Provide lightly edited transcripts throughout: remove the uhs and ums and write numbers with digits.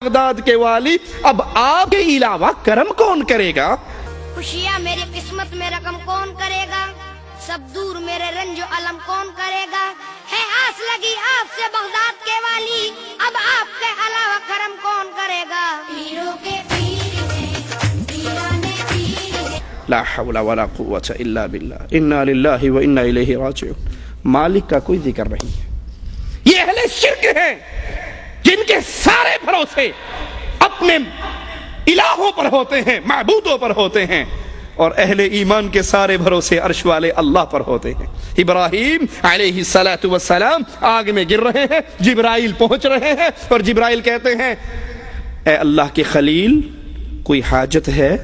Baghdad کے والی اب آپ کے علاوہ کرم کون کرے گا؟ خوشیاں میری قسمت میں رقم کون کرے گا؟ سب دور میرے رنج و علم کون کرے گا؟ ہے آس لگی آپ سے بغداد کے والی، اب آپ کے علاوہ کرم کون کرے گا؟ پیروں کے پیر ہیں، پیرانے پیر ہیں۔ لا حول ولا قوة الا باللہ، انا للہ و انا الیہ راجعون۔ مالک کا کوئی ذکر نہیں ہے۔ یہ اہل شرک ہیں جن کے سارے بھروسے اپنے الہوں پر ہوتے ہیں، معبودوں پر ہوتے ہیں، اور اہل ایمان کے سارے بھروسے عرش والے اللہ پر ہوتے ہیں۔ ابراہیم علیہ السلام آگ میں گر رہے ہیں، جبرائیل پہنچ رہے ہیں اور جبرائیل کہتے ہیں اے اللہ کے خلیل کوئی حاجت ہے؟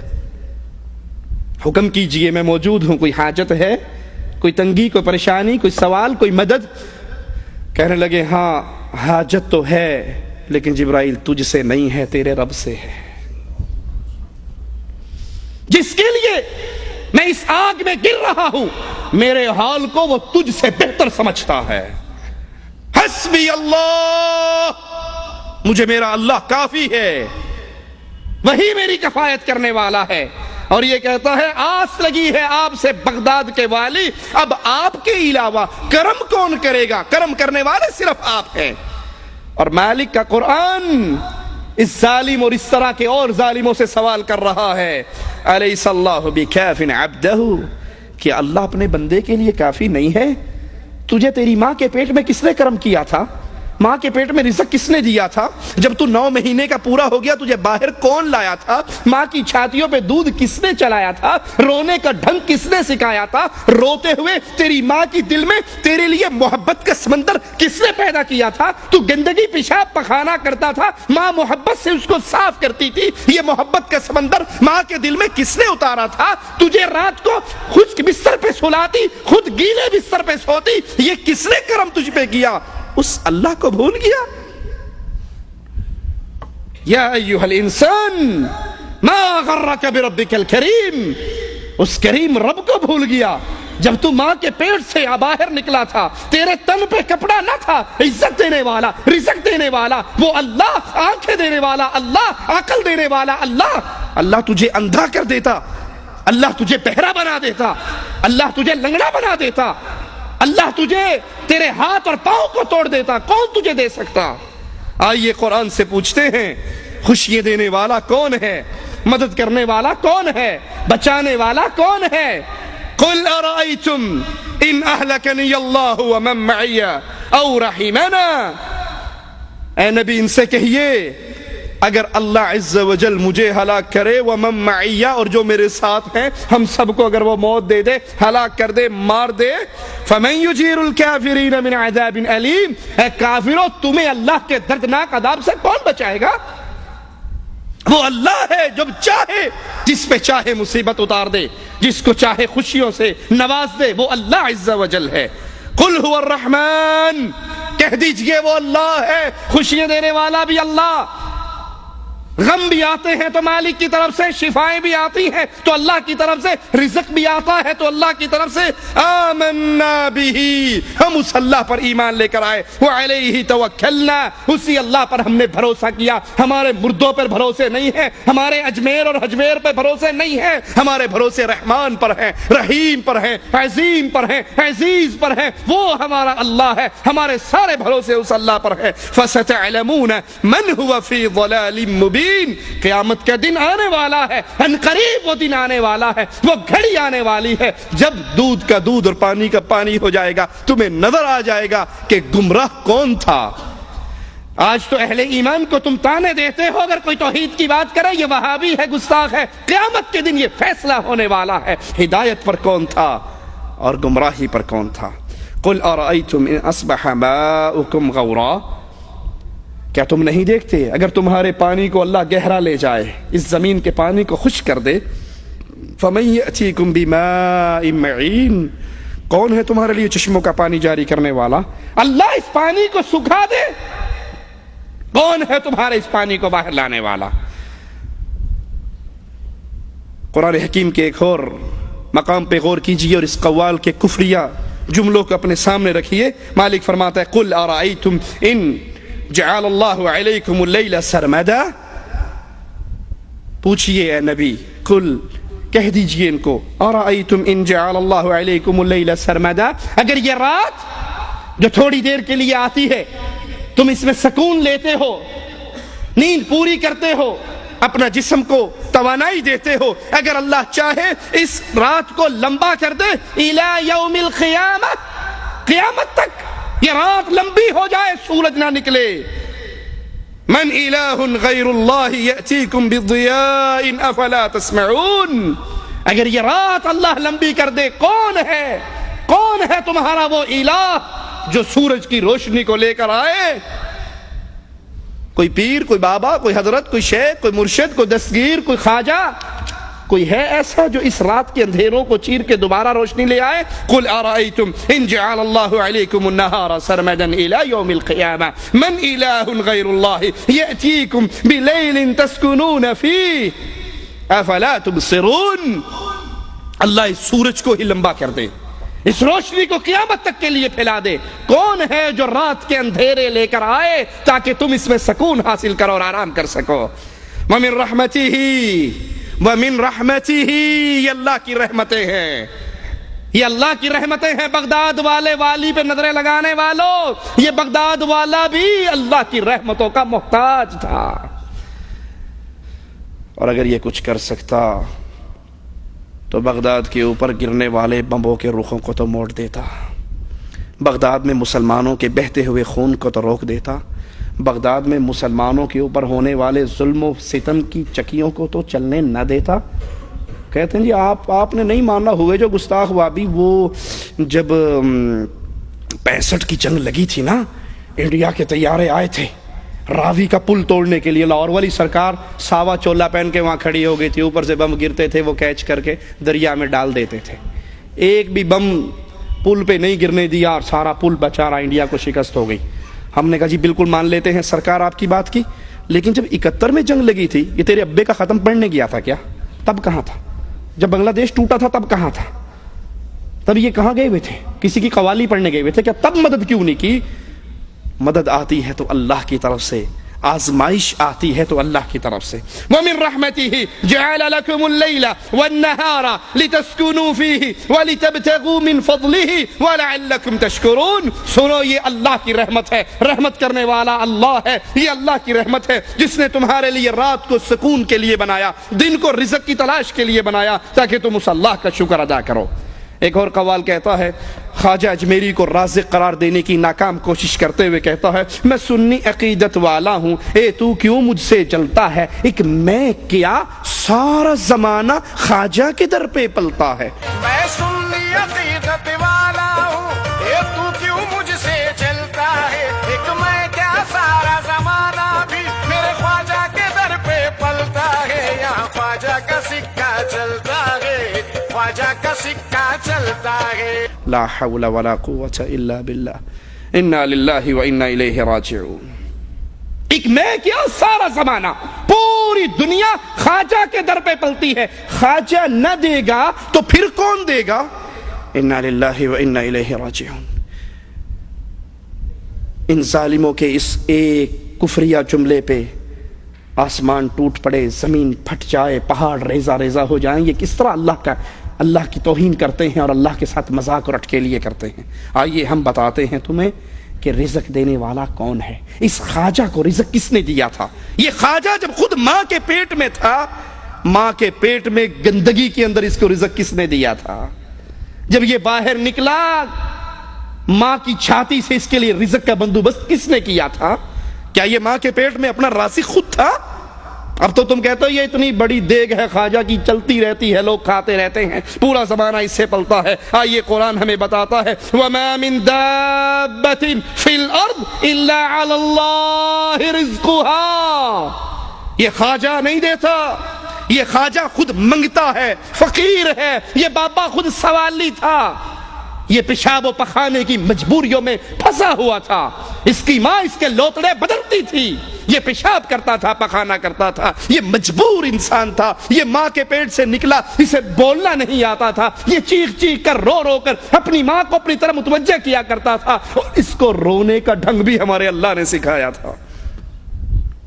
حکم کیجئے، میں موجود ہوں، کوئی حاجت ہے؟ کوئی تنگی، کوئی پریشانی، کوئی سوال، کوئی مدد؟ کہنے لگے ہاں حاجت تو ہے، لیکن جبرائیل تجھ سے نہیں ہے، تیرے رب سے ہے، جس کے لیے میں اس آگ میں گر رہا ہوں، میرے حال کو وہ تجھ سے بہتر سمجھتا ہے۔ حسبی اللہ، مجھے میرا اللہ کافی ہے، وہی میری کفایت کرنے والا ہے۔ اور یہ کہتا ہے آس لگی ہے آپ سے بغداد کے والی، اب آپ کے علاوہ کرم کون کرے گا؟ کرم کرنے والے صرف آپ ہیں۔ اور مالک کا قرآن اس ظالم اور اس طرح کے اور ظالموں سے سوال کر رہا ہے الیس اللہ بکاف عبدہ، کہ اللہ اپنے بندے کے لیے کافی نہیں ہے؟ تجھے تیری ماں کے پیٹ میں کس نے کرم کیا تھا؟ ماں کے پیٹ میں رزق کس نے دیا تھا؟ جب تو 9 مہینے کا پورا ہو گیا تجھے باہر کون لایا تھا؟ ماں کی چھاتیوں پہ دودھ کس نے چلایا تھا؟ رونے کا ڈھنگ کس نے سکھایا تھا؟ روتے ہوئے تیری ماں کی دل میں تیرے لیے محبت کا سمندر کس نے پیدا کیا تھا؟ تو گندگی پیشاب پخانا کرتا تھا، ماں محبت سے اس کو صاف کرتی تھی، یہ محبت کا سمندر ماں کے دل میں کس نے اتارا تھا؟ تجھے رات کو خشک بستر پہ سلاتی، خود گیلے بستر پہ سوتی، یہ کس نے کرم تجھ پہ کیا؟ اس اللہ کو بھول گیا؟ یا ایھا الانسان ما غرک بربک الکریم، اس کریم رب کو بھول گیا۔ جب تو ماں کے پیٹ سے باہر نکلا تھا، تیرے تن پہ کپڑا نہ تھا، عزت دینے والا، رزق دینے والا وہ اللہ، آنکھیں دینے والا اللہ، عقل دینے والا اللہ۔ اللہ تجھے اندھا کر دیتا، اللہ تجھے بہرا بنا دیتا، اللہ تجھے لنگڑا بنا دیتا، اللہ تجھے تیرے ہاتھ اور پاؤں کو توڑ دیتا، کون تجھے دے سکتا؟ آئیے قرآن سے پوچھتے ہیں خوشیاں دینے والا کون ہے؟ مدد کرنے والا کون ہے؟ بچانے والا کون ہے؟ قل ارائیتم ان اہلکنی اللہ ومن معی او رحمنا، اے نبی ان سے کہیے اگر اللہ عز و جل مجھے ہلاک کرے، ومن معی، اور جو میرے ساتھ ہیں ہم سب کو اگر وہ موت دے دے، ہلاک کر دے، مار دے، فمن یجیر الکافرین من عذاب علیم، اے کافروں تمہیں اللہ کے دردناک عذاب سے کون بچائے گا؟ وہ اللہ ہے جو چاہے جس پہ چاہے مصیبت اتار دے، جس کو چاہے خوشیوں سے نواز دے، وہ اللہ عز و جل ہے۔ قل هو الرحمن، کہہ دیجئے وہ اللہ ہے، خوشیاں دینے والا بھی اللہ، غم بھی آتے ہیں تو مالک کی طرف سے، شفائیں بھی آتی ہیں تو اللہ کی طرف سے، رزق بھی آتا ہے تو اللہ کی طرف سے۔ آمنا بہ، ہم اس اللہ پر ایمان لے کر آئے، وعلیہ توکلنا، اسی اللہ پر ہم نے بھروسہ کیا، ہمارے مردوں پر بھروسے نہیں ہیں، ہمارے اجمیر اور حجمیر پر بھروسے نہیں ہیں، ہمارے بھروسے رحمان پر ہیں، رحیم پر ہیں، عظیم پر ہیں، عزیز پر ہیں، وہ ہمارا اللہ ہے، ہمارے سارے بھروسے اس اللہ پر ہیں۔ فستعلمون من هو فی ضلال مبین، قیامت کا دن آنے والا ہے، ان قریب وہ دن آنے والا ہے، وہ گھڑی آنے والی ہے جب دودھ کا دودھ اور پانی کا پانی ہو جائے گا، تمہیں نظر آ جائے گا کہ گمراہ کون تھا۔ آج تو اہل ایمان کو تم تانے دیتے ہو، اگر کوئی توحید کی بات کرے یہ وہابی ہے، گستاخ ہے، قیامت کے دن یہ فیصلہ ہونے والا ہے، ہدایت پر کون تھا اور گمراہی پر کون تھا۔ قل ارأیتم ان اصبح ماؤکم غورا، کیا تم نہیں دیکھتے اگر تمہارے پانی کو اللہ گہرا لے جائے، اس زمین کے پانی کو خشک کر دے، فمن یأتیکم بماء معین، کون ہے تمہارے لیے چشموں کا پانی جاری کرنے والا؟ اللہ اس پانی کو سکھا دے، کون ہے تمہارے اس پانی کو باہر لانے والا؟ قرآن حکیم کے ایک اور مقام پہ غور کیجئے اور اس قوال کے کفریہ جملوں کو اپنے سامنے رکھیے۔ مالک فرماتا ہے قل ارائیتم ان جعل اللہ علیکم اللیل سرمدا، پوچھئے اے نبی، قل کہہ دیجئے ان کو، ارأیتم ان جعل اللہ علیکم اللیل سرمدا، اگر یہ رات جو تھوڑی دیر کے لیے آتی ہے تم اس میں سکون لیتے ہو، نیند پوری کرتے ہو، اپنا جسم کو توانائی دیتے ہو، اگر اللہ چاہے اس رات کو لمبا کر دے الی یوم القیامہ، قیامت تک یہ رات لمبی ہو جائے، سورج نہ نکلے، من الہ غیر اللہ یأتیکم بضیاء افلا تسمعون، اگر یہ رات اللہ لمبی کر دے، کون ہے تمہارا وہ الہ جو سورج کی روشنی کو لے کر آئے؟ کوئی پیر، کوئی بابا، کوئی حضرت، کوئی شیخ، کوئی مرشد، کوئی دستگیر، کوئی خواجہ، کوئی ہے ایسا جو اس رات کے اندھیروں کو چیر کے دوبارہ روشنی لے آئے؟ قل ارأیتم ان جعل اللہ علیکم النہار سرمدا الی یوم القیامہ من الہ غیر اللہ یأتیکم بلیل تسکنون فیہ افلا تبصرون، اللہ اس سورج کو ہی لمبا کر دے، اس روشنی کو قیامت تک کے لیے پھیلا دے، کون ہے جو رات کے اندھیرے لے کر آئے تاکہ تم اس میں سکون حاصل کرو اور آرام کر سکو؟ وَمِن رحمتہ، یہ اللہ کی رحمتیں ہیں، یہ اللہ کی رحمتیں ہیں۔ بغداد والے والی پہ نظریں لگانے والوں، یہ بغداد والا بھی اللہ کی رحمتوں کا محتاج تھا، اور اگر یہ کچھ کر سکتا تو بغداد کے اوپر گرنے والے بمبوں کے رخوں کو تو موڑ دیتا، بغداد میں مسلمانوں کے بہتے ہوئے خون کو تو روک دیتا، بغداد میں مسلمانوں کے اوپر ہونے والے ظلم و ستم کی چکیوں کو تو چلنے نہ دیتا۔ کہتے ہیں جی آپ نے نہیں ماننا، ہوئے جو گستاخ وابی، وہ جب 65 کی جنگ لگی تھی نا، انڈیا کے طیارے آئے تھے راوی کا پل توڑنے کے لیے، لاہور والی سرکار ساوا چولا پہن کے وہاں کھڑی ہو گئی تھی، اوپر سے بم گرتے تھے، وہ کیچ کر کے دریا میں ڈال دیتے تھے، ایک بھی بم پل پہ نہیں گرنے دیا اور سارا پل بچارا انڈیا کو شکست ہو گئی۔ ہم نے کہا جی بالکل مان لیتے ہیں سرکار آپ کی بات کی، لیکن جب 71 میں جنگ لگی تھی، یہ تیرے ابے کا ختم پڑھنے گیا تھا کیا؟ تب کہاں تھا؟ جب بنگلہ دیش ٹوٹا تھا تب کہاں تھا؟ تب یہ کہاں گئے ہوئے تھے؟ کسی کی قوالی پڑھنے گئے ہوئے تھے کیا؟ تب مدد کیوں نہیں کی؟ مدد آتی ہے تو اللہ کی طرف سے، آزمائش آتی ہے تو اللہ کی طرف سے۔ وَمِن رَحْمَتِهِ جَعَلَ لَكُمُ اللَّيْلَ وَالنَّهَارَ لِتَسْكُنُوا فِيهِ وَلِتَبْتَغُوا مِن فَضْلِهِ وَلَعَلَّكُمْ تَشْكُرُونَ۔ سنو، یہ اللہ کی رحمت ہے، رحمت کرنے والا اللہ ہے، یہ اللہ کی رحمت ہے جس نے تمہارے لیے رات کو سکون کے لیے بنایا، دن کو رزق کی تلاش کے لیے بنایا تاکہ تم اس اللہ کا شکر ادا کرو۔ ایک اور قوال کہتا ہے، خواجہ اجمیری کو رازق قرار دینے کی ناکام کوشش کرتے ہوئے کہتا ہے، میں سنی عقیدت والا ہوں، اے تو کیوں مجھ سے جلتا ہے، ایک میں کیا سارا زمانہ خواجہ کے در پہ پلتا ہے۔ میں سنی عقیدت والا ہوں، اے تو کیوں مجھ سے جلتا ہے، ایک میں کیا سارا زمانہ بھی میرے خواجہ کے در پہ پلتا ہے، یہاں خواجہ کا سکہ چلتا ہے، خواجہ کا سکہ چلتا ہے۔ لا حول ولا قوة الا باللہ، انا للہ و انا الیہ راجعون۔ ایک میں کیا سارا زمانہ، پوری دنیا خواجہ کے در پہ پلتی ہے، خواجہ نہ دے گا تو پھر کون دے گا؟ انا للہ و انا الیہ راجعون۔ ان ظالموں کے اس ایک کفریہ جملے پہ آسمان ٹوٹ پڑے، زمین پھٹ جائے، پہاڑ ریزہ ریزہ ہو جائیں، یہ کس طرح اللہ کی توہین کرتے ہیں اور اللہ کے ساتھ مذاق اور اٹکے لیے کرتے ہیں۔ آئیے ہم بتاتے ہیں تمہیں کہ رزق دینے والا کون ہے، اس خواجہ کو رزق کس نے دیا تھا۔ یہ خواجہ جب خود ماں کے پیٹ میں تھا، ماں کے پیٹ میں گندگی کے اندر اس کو رزق کس نے دیا تھا؟ جب یہ باہر نکلا، ماں کی چھاتی سے اس کے لیے رزق کا بندوبست کس نے کیا تھا؟ کیا یہ ماں کے پیٹ میں اپنا رازق خود تھا؟ اب تو تم کہتے ہو یہ اتنی بڑی دیگ ہے خواجہ کی، چلتی رہتی ہے، لوگ کھاتے رہتے ہیں، پورا زمانہ اس سے پلتا ہے۔ آئیے قرآن ہمیں بتاتا ہے، وَمَا مِن دَابَّةٍ فِي الْأَرْضِ إِلَّا عَلَى اللَّهِ رِزْقُهَا۔ یہ خواجہ نہیں دیتا، یہ خواجہ خود منگتا ہے، فقیر ہے، یہ بابا خود سوالی تھا، یہ پیشاب و پخانے کی مجبوریوں میں پھنسا ہوا تھا، اس کی ماں اس کے لوتڑے بدلتی تھی، یہ پیشاب کرتا تھا، پخانا کرتا تھا، یہ مجبور انسان تھا، یہ ماں کے پیٹ سے نکلا، اسے بولنا نہیں آتا تھا، یہ چیخ چیخ کر رو رو کر اپنی ماں کو اپنی طرف متوجہ کیا کرتا تھا، اور اس کو رونے کا ڈھنگ بھی ہمارے اللہ نے سکھایا تھا۔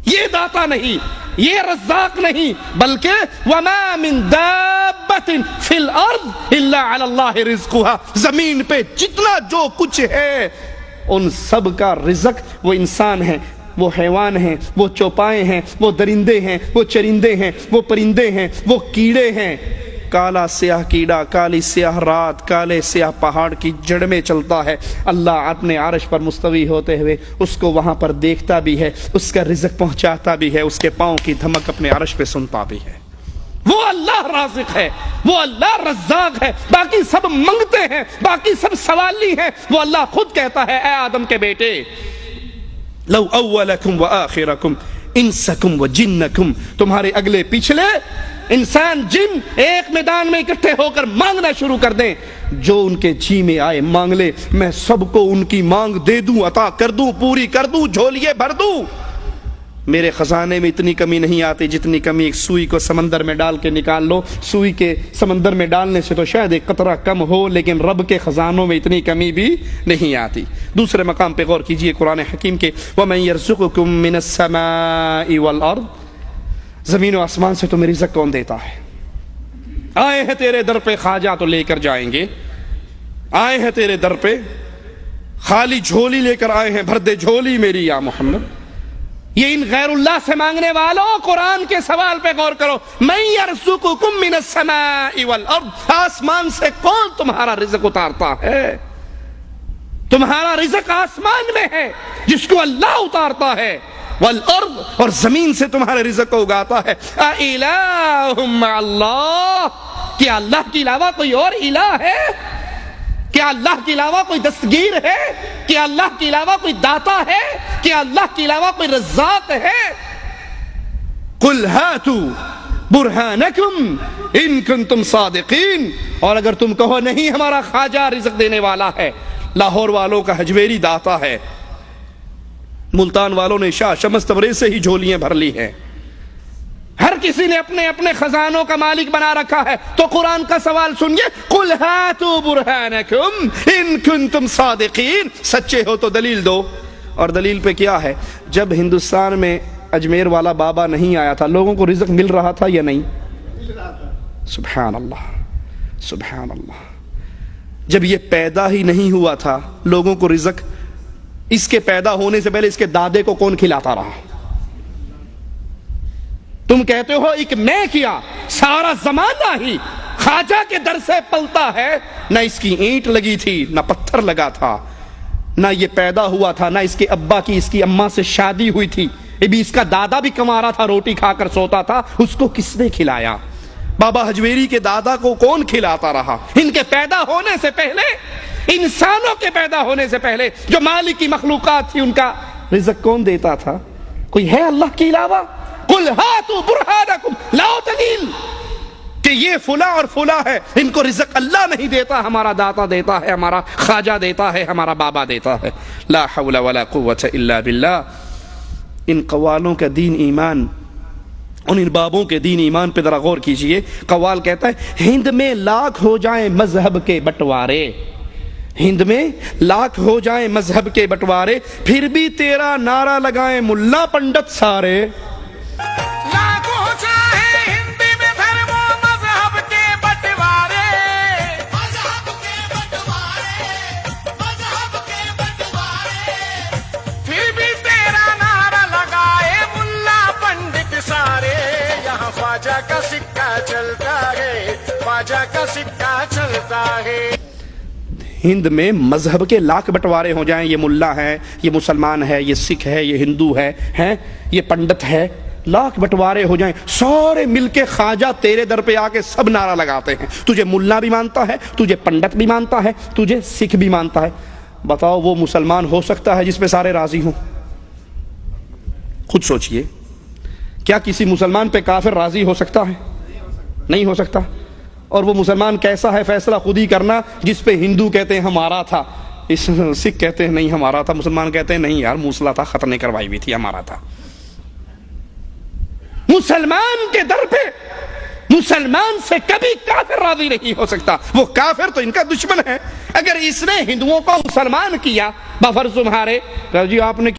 یہ داتا نہیں، یہ رزاق نہیں، بلکہ وَمَا مِن دَابَّةٍ فِي الْأَرْضِ إِلَّا عَلَى اللَّهِ رِزْقُهَا، زمین پہ جتنا جو کچھ ہے ان سب کا رزق وہ انسان ہیں، وہ حیوان ہیں، وہ چوپائے ہیں، وہ درندے ہیں، وہ چرندے ہیں، وہ پرندے ہیں، وہ کیڑے ہیں۔ کالا سیاہ کیڑا، کالی سیاہ رات، کالے سیاہ پہاڑ کی جڑ میں چلتا ہے، اللہ اپنے عرش پر مستوی ہوتے ہوئے اس کو وہاں پر دیکھتا بھی ہے، اس کا رزق پہنچاتا بھی ہے، اس کے پاؤں کی دھمک اپنے عرش پہ سنتا بھی ہے۔ وہ اللہ رازق ہے، وہ اللہ رزاق ہے، باقی سب منگتے ہیں، باقی سب سوالی ہیں۔ وہ اللہ خود کہتا ہے، اے آدم کے بیٹے، لو اولکم و آخرکم انسکم و جنکم، تمہارے اگلے پچھلے انسان جن ایک میدان میں اکٹھے ہو کر مانگنا شروع کر دیں، جو ان کے جی میں آئے مانگ لے، میں سب کو ان کی مانگ دے دوں، عطا کر دوں، پوری کر دوں، جھولیے بھر دوں۔ میرے خزانے میں اتنی کمی نہیں آتی جتنی کمی ایک سوئی کو سمندر میں ڈال کے نکال لو۔ سوئی کے سمندر میں ڈالنے سے تو شاید ایک قطرہ کم ہو، لیکن رب کے خزانوں میں اتنی کمی بھی نہیں آتی۔ دوسرے مقام پہ غور کیجئے قرآن حکیم کے، وَمَن يَرْزُقُكُم مِّنَ السَّمَاءِ وَالْأَرْضِ، زمین و آسمان سے تمہیں رزق کون دیتا ہے؟ آئے ہیں تیرے در پہ خواجہ تو لے کر جائیں گے، آئے ہیں تیرے در پہ خالی جھولی لے کر آئے ہیں، بھر دے جھولی میری یا محمد۔ یہ ان غیر اللہ سے مانگنے والوں، قرآن کے سوال پہ غور کرو، مَن يَرْزُقُكُم مِّنَ السَّمَاءِ وَالْأَرْضِ، آسمان سے کون تمہارا رزق اتارتا ہے؟ تمہارا رزق آسمان میں ہے جس کو اللہ اتارتا ہے، والارض، اور زمین سے تمہارے رزق کو اگاتا ہے۔ اِلَٰهٌ مَّعَ اللَّهِ، کیا اللہ کے علاوہ کوئی اور الہ ہے؟ کیا اللہ کے علاوہ کوئی دستگیر ہے؟ کیا اللہ کے علاوہ کوئی داتا ہے؟ کیا اللہ کے علاوہ کوئی رزاق ہے؟ قُلْ هَاتُوا بُرْهَانَكُمْ إِن كُنتُمْ صَادِقِينَ، اور اگر تم کہو نہیں ہمارا خواجہ رزق دینے والا ہے، لاہور والوں کا حجویری داتا ہے، ملتان والوں نے شاہ شمس تبریز سے ہی جھولیاں بھر لی ہیں، ہر کسی نے اپنے اپنے خزانوں کا مالک بنا رکھا ہے۔ تو قرآن کا سوال سنیے، قُلْ هَاتُوا بُرْهَانَكُمْ إِن كُنتُمْ صَادِقِينَ، سچے ہو تو دلیل دو۔ اور دلیل پہ کیا ہے؟ جب ہندوستان میں اجمیر والا بابا نہیں آیا تھا، لوگوں کو رزق مل رہا تھا یا نہیں؟ سبحان اللہ، سبحان اللہ۔ جب یہ پیدا ہی نہیں ہوا تھا، لوگوں کو رزق اس کے پیدا ہونے سے پہلے اس کے دادے کو کون کھلاتا رہا؟ تم کہتے ہو ایک میں کیا، سارا زمانہ ہی خواجہ کے در سے پلتا ہے، نہ اس کی اینٹ لگی تھی، نہ پتھر لگا تھا، نہ یہ پیدا ہوا تھا، نہ اس کے ابا کی اس کی اماں سے شادی ہوئی تھی، ابھی اس کا دادا بھی کما رہا تھا، روٹی کھا کر سوتا تھا، اس کو کس نے کھلایا؟ بابا حجویری کے دادا کو کون کھلاتا رہا؟ ان کے پیدا ہونے سے پہلے، انسانوں کے پیدا ہونے سے پہلے جو مالک کی مخلوقات تھی، ان کا رزق کون دیتا تھا؟ کوئی ہے اللہ کے علاوہ؟ قُلْ هَاتُوا بُرْهَانَكُمْ، لاؤ دلیل کہ یہ فلاں اور فلاں ہے، ان کو رزق اللہ نہیں دیتا، ہمارا داتا دیتا ہے، ہمارا خواجہ دیتا ہے، ہمارا بابا دیتا ہے۔ لا حول ولا قوة الا باللہ۔ ان قوالوں کا دین ایمان، ان بابوں کے دین ایمان پہ ذرا غور کیجئے۔ قوال کہتا ہے، ہند میں لاکھ ہو جائیں مذہب کے بٹوارے، ہند میں لاکھ ہو جائیں مذہب کے بٹوارے، پھر بھی تیرا نعرہ لگائیں ملا پنڈت سارے۔ لاکھوں چاہے ہندی میں دھرم و مذہب کے بٹوارے، مذہب کے بٹوارے، مذہب کے بٹوارے، پھر بھی تیرا نعرہ لگائے ملا پنڈت سارے۔ یہاں خواجہ کا سکہ چلتا ہے، خواجہ کا سکہ چلتا ہے۔ ہند میں مذہب کے لاکھ بٹوارے ہو جائیں، یہ ملا ہے، یہ مسلمان ہے، یہ سکھ ہے، یہ ہندو ہے، یہ پنڈت ہے، لاکھ بٹوارے ہو جائیں، سارے مل کے خواجہ تیرے در پہ آ کے سب نعرہ لگاتے ہیں، تجھے ملا بھی مانتا ہے، تجھے پنڈت بھی مانتا ہے، تجھے سکھ بھی مانتا ہے۔ بتاؤ وہ مسلمان ہو سکتا ہے جس پہ سارے راضی ہوں؟ خود سوچئے، کیا کسی مسلمان پہ کافر راضی ہو سکتا ہے؟ نہیں ہو سکتا۔ اور وہ مسلمان کیسا ہے فیصلہ خود ہی کرنا، جس پہ ہندو کہتے ہیں ہمارا تھا، سکھ کہتے ہیں نہیں ہمارا تھا، مسلمان کہتے ہیں نہیں یار موصلہ تھا، ختنے کروائی ہوئی تھی، ہمارا تھا۔ مسلمان کے در پہ مسلمان سے کبھی کافر راضی نہیں ہو سکتا. وہ کافر تو ان کا دشمن ہے. اگر اس نے ہندوؤں کو مسلمان کیا بفرض تمہارے جی آپ نے